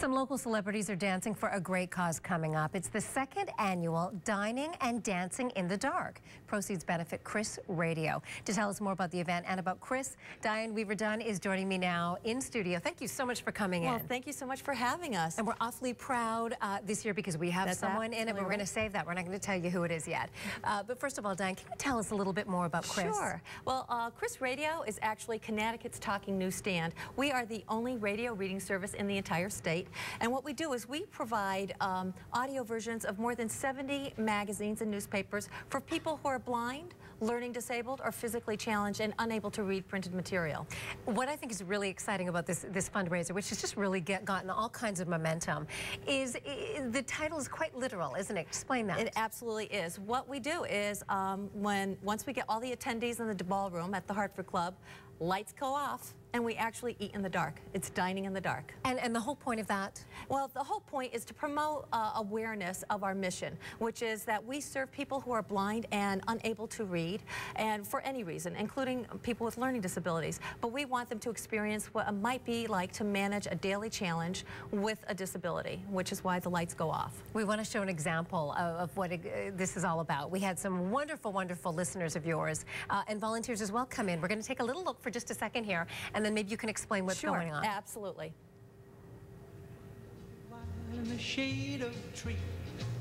Some local celebrities are dancing for a great cause coming up. It's the second annual Dining and Dancing in the Dark. Proceeds benefit Chris Radio. To tell us more about the event and about Chris, Diane Weaver-Dunn is joining me now in studio. Thank you so much for coming in. Well, thank you so much for having us. And we're awfully proud this year because we have someone in it, but we're going to save that. We're not going to tell you who it is yet. But first of all, Diane, can you tell us a little bit more about Chris? Sure. Well, Chris Radio is actually Connecticut's talking newsstand. We are the only radio reading service in the entire state. And what we do is we provide audio versions of more than 70 magazines and newspapers for people who are blind, learning disabled, or physically challenged and unable to read printed material. What I think is really exciting about this fundraiser, which has just really gotten all kinds of momentum, is the title is quite literal, isn't it? Explain that. It absolutely is. What we do is once we get all the attendees in the ballroom at the Hartford Club, lights go off, and we actually eat in the dark. It's dining in the dark. And the whole point of that? Well, the whole point is to promote awareness of our mission, which is that we serve people who are blind and unable to read, and for any reason, including people with learning disabilities. But we want them to experience what it might be like to manage a daily challenge with a disability, which is why the lights go off. We want to show an example of what this is all about. We had some wonderful, wonderful listeners of yours and volunteers as well come in. We're going to take a little look for just a second here, and then maybe you can explain what's going on. Absolutely. In the shade of a tree,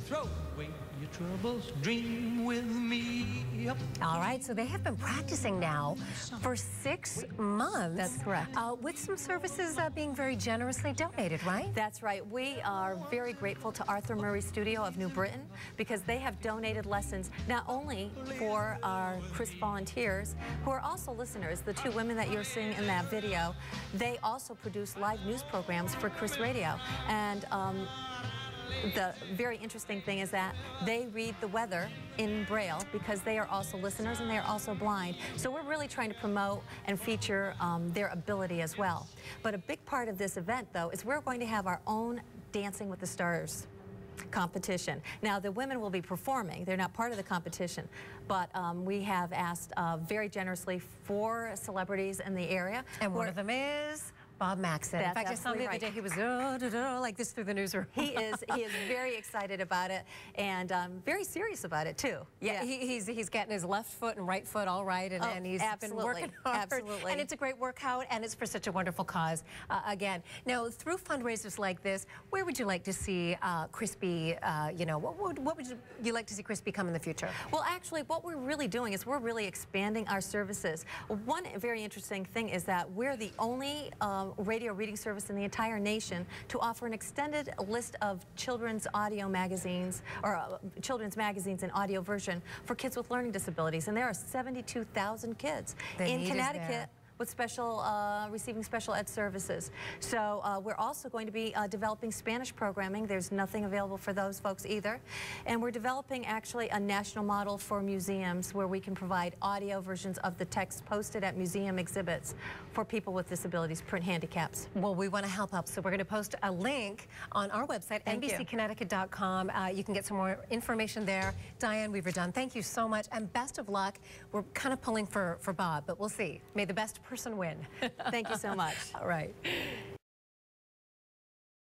throw away your troubles, dream with me. Yep. All right, so they have been practicing now for 6 months. That's correct. With some services being very generously donated, right? That's right. We are very grateful to Arthur Murray Studio of New Britain because they have donated lessons not only for our Chris volunteers, who are also listeners. The two women that you're seeing in that video, they also produce live news programs for Chris Radio. And the very interesting thing is that they read the weather in Braille because they are also listeners and they are also blind. So we're really trying to promote and feature their ability as well. But a big part of this event, though, is we're going to have our own Dancing with the Stars competition. Now, the women will be performing. They're not part of the competition, but we have asked very generously 4 celebrities in the area. And one of them is Bob Maxon. In fact, I saw him the other day. He was like this through the newsroom. He is very excited about it and very serious about it too. Yeah, he's getting his left foot and right foot all right, and he's been working hard. Absolutely. And it's a great workout, and it's for such a wonderful cause. Again, now through fundraisers like this, where would you like to see Chris be? You know, what would you like to see Chris become in the future? Well, actually, what we're really doing is we're really expanding our services. One very interesting thing is that we're the only radio reading service in the entire nation to offer an extended list of children's audio magazines, or children's magazines in audio version for kids with learning disabilities. And there are 72,000 kids in Connecticut with receiving special ed services. So we're also going to be developing Spanish programming. There's nothing available for those folks either. And we're developing actually a national model for museums where we can provide audio versions of the text posted at museum exhibits for people with disabilities, print handicaps. Well, we want to help out, so we're going to post a link on our website, NBCConnecticut.com. You can get some more information there. Diane Weaver-Dunn, thank you so much, and best of luck. We're kind of pulling for Bob, but we'll see. May the best person win. Thank you so much. All right.